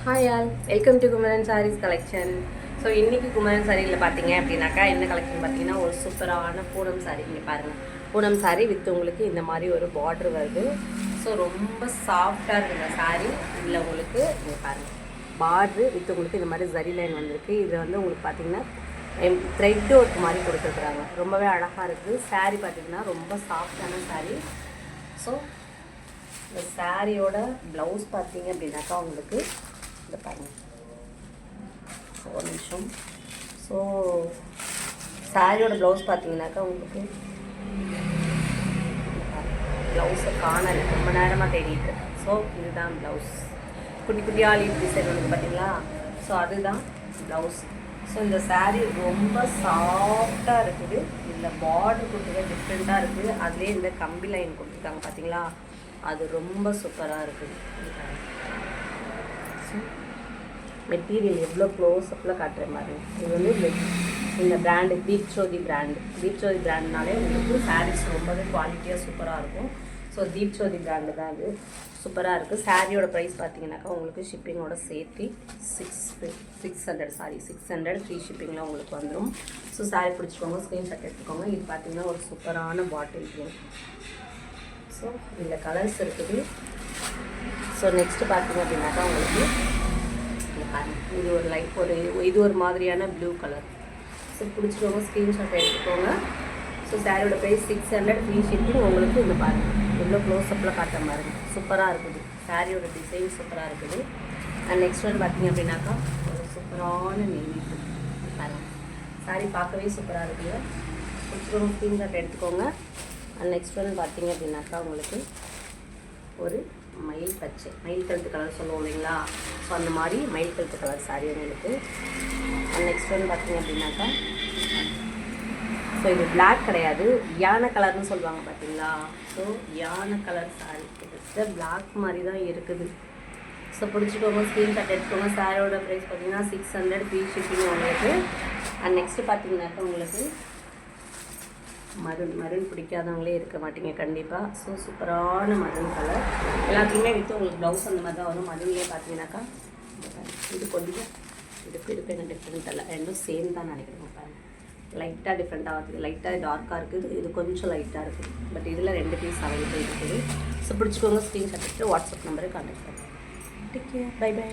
Hi all, welcome to Kumaran sarees collection. So இன்றைக்கி குமரன் சாரியில் பார்த்தீங்க அப்படின்னாக்கா என்ன கலெக்ஷன் பார்த்தீங்கன்னா ஒரு சூப்பரான பூனம் சாரீ. இங்கே பாருங்கள், பூனம் சாரீ வித் உங்களுக்கு இந்த மாதிரி ஒரு பார்டர் வருது. ஸோ ரொம்ப சாஃப்டாக இருக்குது இந்த சாரீ. இதில் உங்களுக்கு இங்கே பாருங்கள் பார்ட்ரு வித் உங்களுக்கு இந்த மாதிரி ஜரி லைன் வந்திருக்கு. இதில் வந்து உங்களுக்கு பார்த்தீங்கன்னா த்ரெட் ஒர்க் மாதிரி கொடுத்துருக்குறாங்க. ரொம்பவே அழகாக இருக்குது. சாரீ பார்த்திங்கன்னா ரொம்ப சாஃப்டான சாரீ. ஸோ இந்த சாரியோட ப்ளவுஸ் பார்த்தீங்க அப்படின்னாக்கா உங்களுக்கு இந்த பாருங்கள் ஒரு நிமிஷம். ஸோ சாரியோட ப்ளவுஸ் பார்த்தீங்கன்னாக்கா உங்களுக்கு ப்ளவுஸை காணலை, ரொம்ப நேரமாக தேடிட்டு. ஸோ இதுதான் ப்ளவுஸ். குட்டி குட்டியாக லீஃப் டிசைன் வந்து பார்த்தீங்களா? ஸோ அதுதான் ப்ளவுஸ். ஸோ இந்த சாரீ ரொம்ப சாஃப்டாக இருக்குது. இதில் பார்டர் கொடுத்துருக்க டிஃப்ரெண்ட்டாக இருக்குது. அதுலேயே இந்த கம்பி லைன் கொடுத்துருக்காங்க பார்த்தீங்களா? அது ரொம்ப சூப்பராக இருக்குது. மெட்டீரியல் எவ்வளோ க்ளோஸ்அப்பில் காட்டுற மாதிரி. இது வந்து இந்த பிராண்டு தீப்சோதி பிராண்ட்னாலே உங்களுக்கு சாரீஸ் ரொம்பவே குவாலிட்டியாக சூப்பராக இருக்கும். ஸோ தீப்சோதி பிராண்டு தான் அது சூப்பராக இருக்குது. சாரியோட ப்ரைஸ் பார்த்தீங்கன்னாக்கா உங்களுக்கு ஷிப்பிங்கோட சேர்த்து 600 ஃப்ரீ ஷிப்பிங்கில் உங்களுக்கு வந்துடும். ஸோ சாரீ பிடிச்சிக்கோங்க, ஸ்க்ரீன்ஷாட் எடுத்துக்கோங்க. இது பார்த்தீங்கன்னா ஒரு சூப்பரான பாட்டில் க்ரீன். ஸோ இதில் கலர்ஸ் இருக்குது. ஸோ நெக்ஸ்ட்டு பார்த்தீங்க அப்படின்னாக்கா உங்களுக்கு இது ஒரு லைட் இது ஒரு மாதிரியான ப்ளூ கலர். ஸோ பிடிச்சிக்கோங்க, ஸ்க்ரீன்ஷாட் எடுத்துக்கோங்க. ஸோ சாரியோட ப்ரைஸ் 600 ஃப்ரீ ஷிப்பிங். உங்களுக்கு இந்த பாருங்கள் எவ்வளோ க்ளோஸ்அப்பில் காட்டுற மாதிரி சூப்பராக இருக்குது. சாரியோட டிசைன் சூப்பராக இருக்குது. அண்ட் நெக்ஸ்ட் ஒன் பார்த்தீங்க அப்படின்னாக்கா ஒரு சூப்பரான நேவி பாருங்கள். சாரி பார்க்கவே சூப்பராக இருக்குது. பிடிச்சிக்கோங்க, ஸ்க்ரீன்ஷாட் எடுத்துக்கோங்க. அண்ட் நெக்ஸ்ட் ஒன் பார்த்தீங்க அப்படின்னாக்கா உங்களுக்கு ஒரு மயில் பச்சை, மயில் கழுத்து கலர் சொல்லுவோம் இல்லைங்களா? ஸோ அந்த மாதிரி மயில் கழுத்து கலர் சாரீ உங்களுக்கு. அண்ட் நெக்ஸ்ட் ஒன் பார்த்தீங்க அப்படின்னாக்கா ஸோ இது பிளாக் கிடையாது, யானை கலர்னு சொல்லுவாங்க பார்த்தீங்களா? ஸோ யானை கலர் சாரீ கிட்டத்தட்ட பிளாக் மாதிரி தான் இருக்குது. ஸோ பிடிச்சிக்கோங்க, ஸ்க்ரீன்ஷாட் எடுத்துக்கோங்க. சாரியோட ப்ரைஸ் பார்த்தீங்கன்னா 600 ஃப்ரீ ஷிப்பிங் உங்களுக்கு. அண்ட் நெக்ஸ்ட்டு பார்த்தீங்கன்னாக்கா உங்களுக்கு மருன் பிடிக்காதவங்களே இருக்க மாட்டீங்க கண்டிப்பாக. ஸோ சூப்பரான மருன் கலர். எல்லாத்தையுமே விற்று உங்களுக்கு ப்ளவுஸ் அந்த மாதிரி தான் வரும். மருன்லேயே பார்த்தீங்கன்னாக்கா இது கொஞ்சம் இதுக்கு என்ன டிஃப்ரெண்ட் இல்லை, ரெண்டும் சேம் தான் நினைக்கிறேன். பாருங்கள் லைட்டாக டிஃப்ரெண்ட்டாக இருக்குது, லைட்டாக டார்க்காக இருக்குது, இது கொஞ்சம் லைட்டாக இருக்குது. பட் இதில் 2 பீஸ் அவைலபிள் இருக்குது. ஸோ பிடிச்சிக்கோங்க, ஸ்க்ரீன்ஷாட் எடுத்து வாட்ஸ்அப் நம்பரை கான்டாக்ட் பண்ணுங்கள். Take care, bye by.